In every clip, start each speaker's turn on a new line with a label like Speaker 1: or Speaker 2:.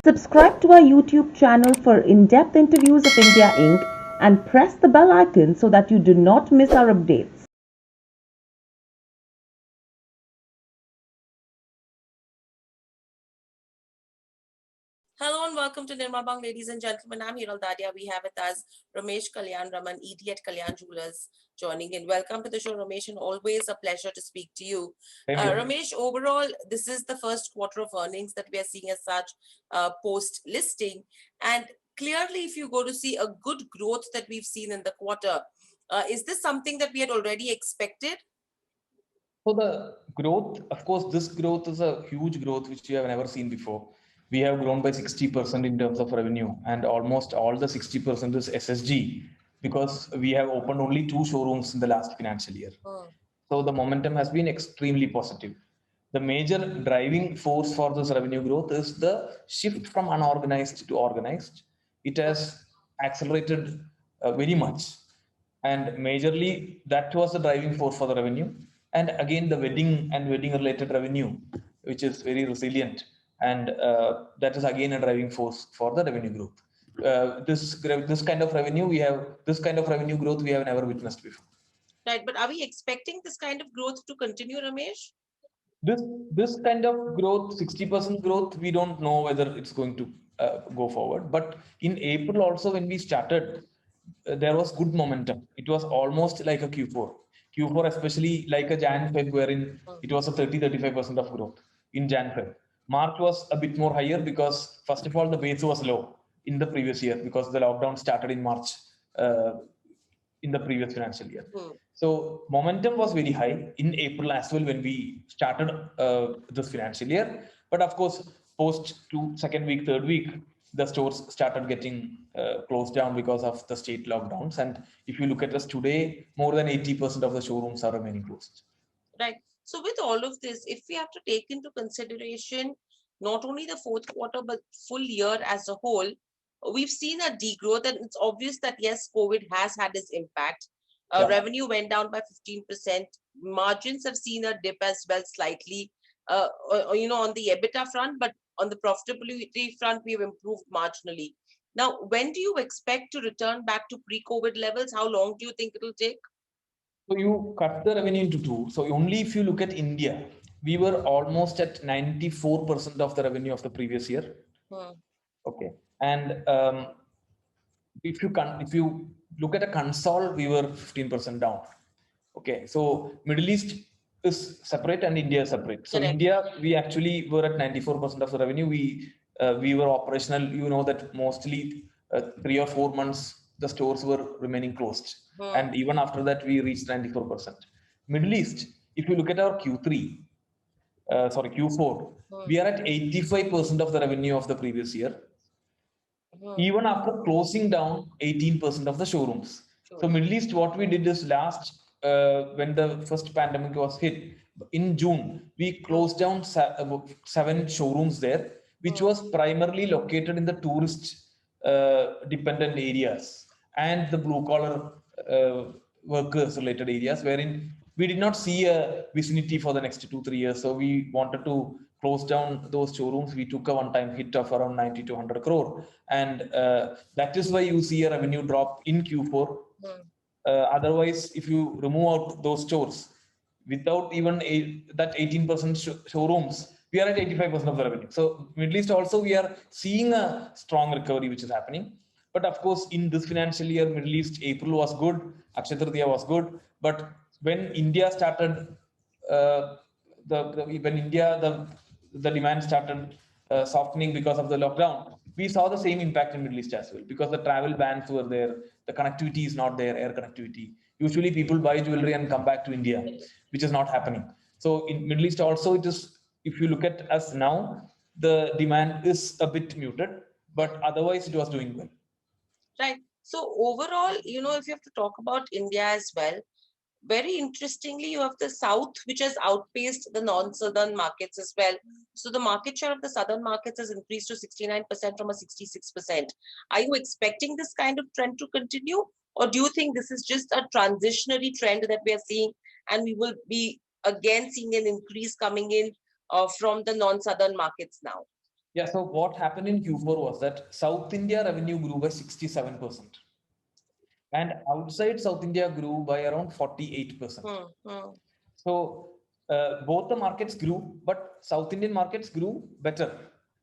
Speaker 1: Subscribe to our YouTube channel for in-depth interviews of India Inc. and press the bell icon so that you do not miss our updates.
Speaker 2: Hello and welcome to Nirmal, ladies and gentlemen. I'm Hiral Dadia. We have with us Ramesh Kalyanaraman, ED at Kalyan Jewellers, joining in. Welcome to the show, Ramesh, and always a pleasure to speak to you.
Speaker 3: Same here.
Speaker 2: Ramesh, overall, this is the first quarter of earnings that we are seeing as such post listing. And clearly, if you go to see a good growth that we've seen in the quarter, is this something that we had already expected?
Speaker 3: So the growth, of course, this growth is a huge growth which we have never seen before. We have grown by 60% in terms of revenue, and almost all the 60% is SSG because we have opened only 2 showrooms in the last financial year. So the momentum has been extremely positive. The major driving force for this revenue growth is the shift from unorganized to organized. It has accelerated very much, and majorly that was the driving force for the revenue. And again, the wedding and wedding related revenue, which is very resilient, and that is again a driving force for the revenue growth. This kind of revenue we have, this kind of revenue growth we have never witnessed before.
Speaker 2: Right, but are we expecting this kind of growth to continue, Ramesh?
Speaker 3: this this kind of growth, 60% growth, we don't know whether it's going to go forward. But in April also, when we started, there was good momentum. It was almost like a Q4 especially, like a Jan Feb, wherein it was a 30-35% of growth in Jan Feb. March was a bit more higher because first of all the base was low in the previous year because the lockdown started in March uh, in the previous financial year. So momentum was very high in April as well when we started this financial year. But of course, post to second week, third week, the stores started getting closed down because of the state lockdowns. And if you look at us today, more than 80% of the showrooms are remaining closed.
Speaker 2: Right. So with all of this, if we have to take into consideration not only the fourth quarter but full year as a whole, we've seen a degrowth, and it's obvious that yes, COVID has had its impact.
Speaker 3: Yeah.
Speaker 2: Revenue went down by 15%. Margins have seen a dip as well slightly. On the EBITDA front, but on the profitability front, we've improved marginally. Now, when do you expect to return back to pre-COVID levels? How long do you think it'll take?
Speaker 3: So you cut the revenue into two. So only if you look at India, we were almost at 94% of the revenue of the previous year. Okay. And if you look at a console, we were 15% down. Okay. So Middle East is separate and India is separate. So
Speaker 2: Correct.
Speaker 3: India, we actually were at 94% of the revenue. We were operational. You know that mostly 3 or 4 months the stores were remaining closed, and even after that we reached 94%. Middle East, if you look at our Q4, we are at 85% of the revenue of the previous year, even after closing down 18% of the showrooms. So Middle East, what we did is last when the first pandemic was hit in June, we closed down 7 showrooms there, which was primarily located in the tourist dependent areas and the blue collar workers related areas, wherein we did not see a vicinity for the next 2-3 years. So we wanted to close down those showrooms. We took a one-time hit of around 90 to 100 crore, and that is why you see a revenue drop in Q4. Otherwise, if you remove out those stores, without even that 18% showrooms, we are at 85% of the revenue. So Middle East also, we are seeing a strong recovery which is happening. But of course, in this financial year, Middle East, April was good, Akshaya Tritiya was good. But when India started, uh, when India, the demand started softening because of the lockdown, we saw the same impact in Middle East as well because the travel bans were there, the connectivity is not there, air connectivity. Usually, people buy jewelry and come back to India, which is not happening. So in Middle East also, it is. If you look at us now, the demand is a bit muted, but otherwise, it was doing well.
Speaker 2: Right. So overall, if you have to talk about India as well, very interestingly, you have the South, which has outpaced the non-Southern markets as well. So the market share of the Southern markets has increased to 69% from a 66%. Are you expecting this kind of trend to continue? Or do you think this is just a transitionary trend that we are seeing and we will be again seeing an increase coming in from the non-Southern markets now?
Speaker 3: Yeah, so what happened in Q4 was that South India revenue grew by 67%, and outside South India grew by around 48%.
Speaker 2: Hmm. Hmm.
Speaker 3: So both the markets grew, but South Indian markets grew better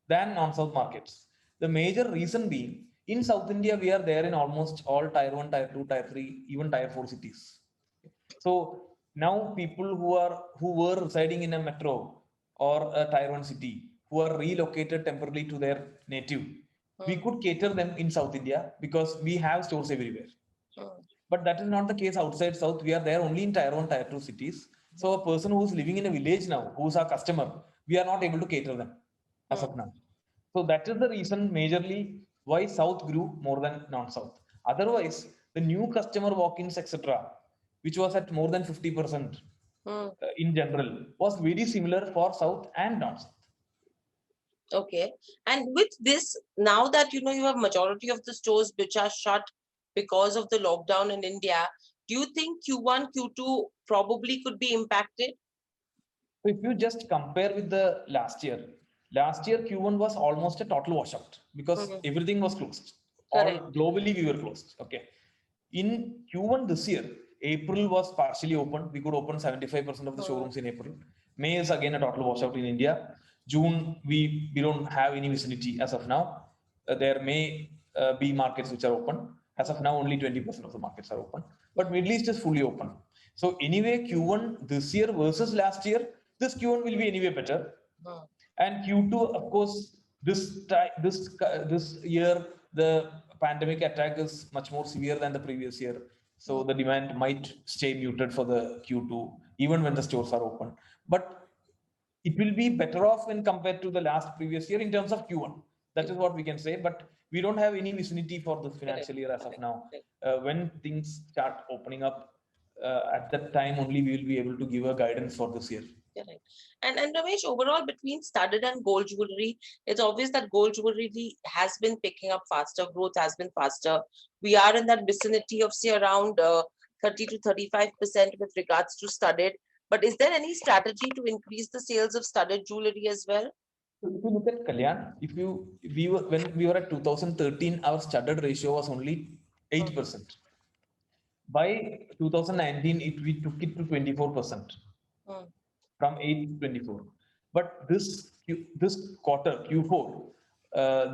Speaker 3: than non-South markets. The major reason being, in South India, we are there in almost all Tier 1, Tier 2, Tier 3, even Tier 4 cities. So now people who were residing in a metro or a Tier 1 city, who are relocated temporarily to their native, we
Speaker 2: Hmm.
Speaker 3: could cater them in South India because we have stores everywhere.
Speaker 2: Hmm.
Speaker 3: But that is not the case outside South. We are there only in Tier 1, Tier 2 cities. So a person who is living in a village now, who's our customer, we are not able to cater them as
Speaker 2: Hmm.
Speaker 3: of now. So that is the reason majorly why South grew more than non-South. Otherwise, the new customer walk-ins, etc., which was at more than 50%
Speaker 2: Hmm.
Speaker 3: in general, was very similar for South and non-South.
Speaker 2: Okay. And with this, now that you have majority of the stores which are shut because of the lockdown in India, do you think Q1, Q2 probably could be impacted?
Speaker 3: So if you just compare with the last year Q1 was almost a total washout because
Speaker 2: Hmm.
Speaker 3: everything was closed. All
Speaker 2: Correct.
Speaker 3: globally we were closed. Okay. In Q1 this year, April was partially open. We could open 75% of the
Speaker 2: Hmm.
Speaker 3: showrooms in April. May is again a total washout in India. June we don't have any vicinity as of now. There may be markets which are open. As of now, only 20% of the markets are open. But Middle East is fully open. So anyway, Q1 this year versus last year, this Q1 will be anyway better.
Speaker 2: Hmm.
Speaker 3: And Q2, of course, this year the pandemic attack is much more severe than the previous year. So
Speaker 2: Hmm.
Speaker 3: the demand might stay muted for the Q2, even when the stores are open. But it will be better off when compared to the last previous year in terms of Q1. That is what we can say. But we don't have any vicinity for this
Speaker 2: Correct.
Speaker 3: financial year as of now.
Speaker 2: Correct.
Speaker 3: When things start opening up, at that time only we will be able to give a guidance for this year.
Speaker 2: Correct. And Ramesh, overall between studded and gold jewelry, it's obvious that gold jewelry has been picking up faster, growth has been faster. We are in that vicinity of say around 30 to 35% with regards to studded. But is there any strategy to increase the sales of studded jewelry as well?
Speaker 3: So if you look at Kalyan, if we were when we were at 2013, our studded ratio was only
Speaker 2: Hmm.
Speaker 3: 8%. By 2019, we took it to 24%,
Speaker 2: Hmm.
Speaker 3: from 8 to 24. But this quarter Q4,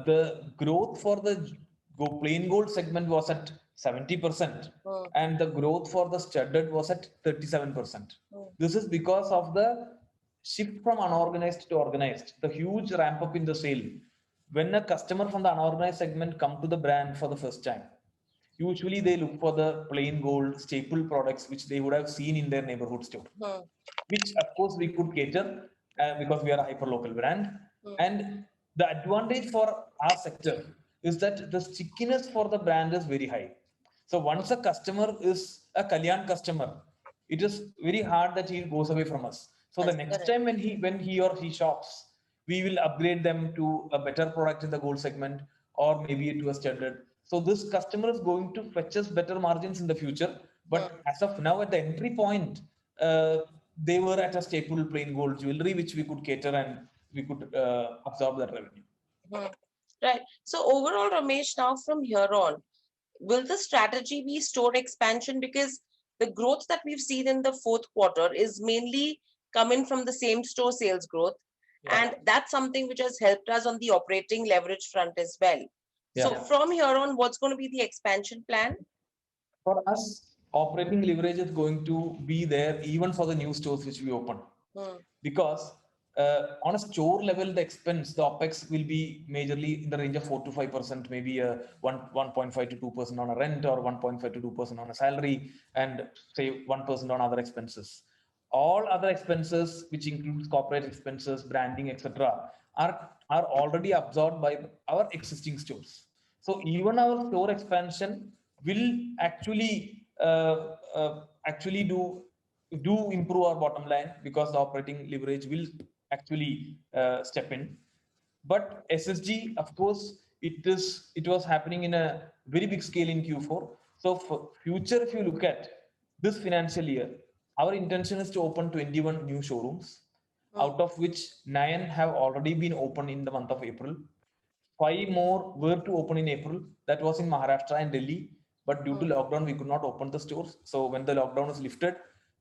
Speaker 3: the growth for the plain gold segment was at 70%,
Speaker 2: Hmm.
Speaker 3: and the growth for the studded was at 37%.
Speaker 2: Hmm.
Speaker 3: This is because of the shift from unorganized to organized, the huge ramp up in the sale. When a customer from the unorganized segment come to the brand for the first time, usually they look for the plain gold staple products which they would have seen in their neighborhood store,
Speaker 2: Hmm.
Speaker 3: which of course we could cater because we are a hyper local brand.
Speaker 2: Hmm.
Speaker 3: And the advantage for our sector is that the stickiness for the brand is very high. So once a customer is a Kalyan customer, it is very hard that he goes away from us. So the
Speaker 2: That's
Speaker 3: next
Speaker 2: correct.
Speaker 3: time when he or she shops, we will upgrade them to a better product in the gold segment, or maybe to a standard. So this customer is going to fetch us better margins in the future.
Speaker 2: Hmm.
Speaker 3: But as of now, at the entry point, uh, they were at a staple plain gold jewelry which we could cater, and we could absorb that revenue.
Speaker 2: Hmm. Right. So overall, Ramesh, now from here on, will the strategy be store expansion? Because the growth that we've seen in the fourth quarter is mainly coming from the same store sales growth.
Speaker 3: Yeah.
Speaker 2: And that's something which has helped us on the operating leverage front as well. So
Speaker 3: Yeah.
Speaker 2: from here on, what's going to be the expansion plan?
Speaker 3: For us, operating leverage is going to be there even for the new stores which we open,
Speaker 2: Hmm.
Speaker 3: because on a store level, the expense, the OPEX will be majorly in the range of 4 to 5%, maybe 1.5 to 2% on a rent, or 1.5 to 2% on a salary, and say 1% on other expenses. All other expenses, which includes corporate expenses, branding, etc., are already absorbed by our existing stores. So even our store expansion will actually do improve our bottom line, because the operating leverage will actually step in. But SSG, of course, it was happening in a very big scale in Q4. So for future, if you look at this financial year, our intention is to open 21 new showrooms. out of which 9 have already been opened in the month of April. 5 more were to open in April. That was in Maharashtra and Delhi. But due to lockdown, we could not open the stores. So when the lockdown is lifted,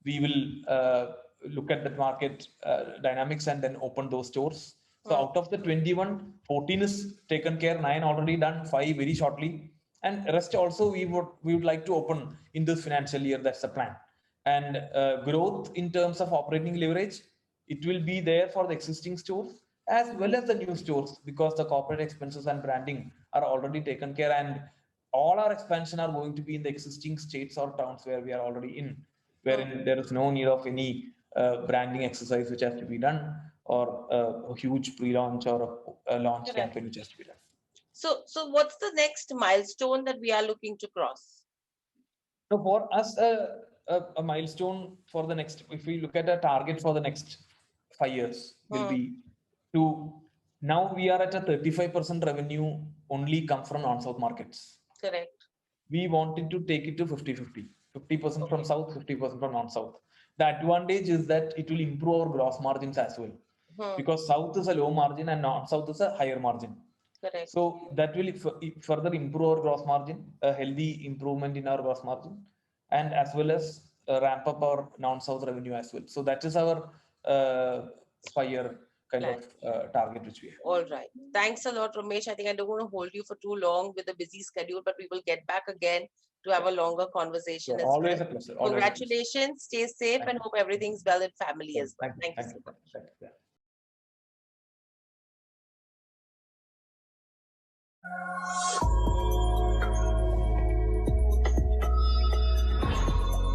Speaker 3: we will look at the market dynamics and then open those stores. So out of the 21, 14 is taken care, 9 already done, 5 very shortly. And rest also we would like to open in this financial year. That's the plan. And growth in terms of operating leverage, it will be there for the existing stores as well as the new stores, because the corporate expenses and branding are already taken care, and all our expansion are going to be in the existing states or towns where we are already in, wherein there is no need of any branding exercise which has to be done, or a huge pre-launch or a launch campaign which has to be done.
Speaker 2: So what's the next milestone that we are looking to cross?
Speaker 3: So for us, a milestone for the next, if we look at a target for the next 5 years, will be to, now we are at a 35% revenue only come from non-South markets.
Speaker 2: Correct.
Speaker 3: We wanted to take it to 50-50, 50% from South, 50% from non-South. The advantage is that it will improve our gross margins as well, because South is a low margin and non-South is a higher margin.
Speaker 2: Correct.
Speaker 3: So that will further improve our gross margin, a healthy improvement in our gross margin, and as well as ramp up our non-South revenue as well. So that is our 5-year kind of target which we have.
Speaker 2: All right. Thanks a lot, Ramesh. I think I don't want to hold you for too long with a busy schedule, but we will get back again to have a longer conversation.
Speaker 3: So always a pleasure.
Speaker 2: Congratulations. Stay safe and hope everything's well in family as well.
Speaker 3: Thank you
Speaker 2: so much.
Speaker 3: Thank you.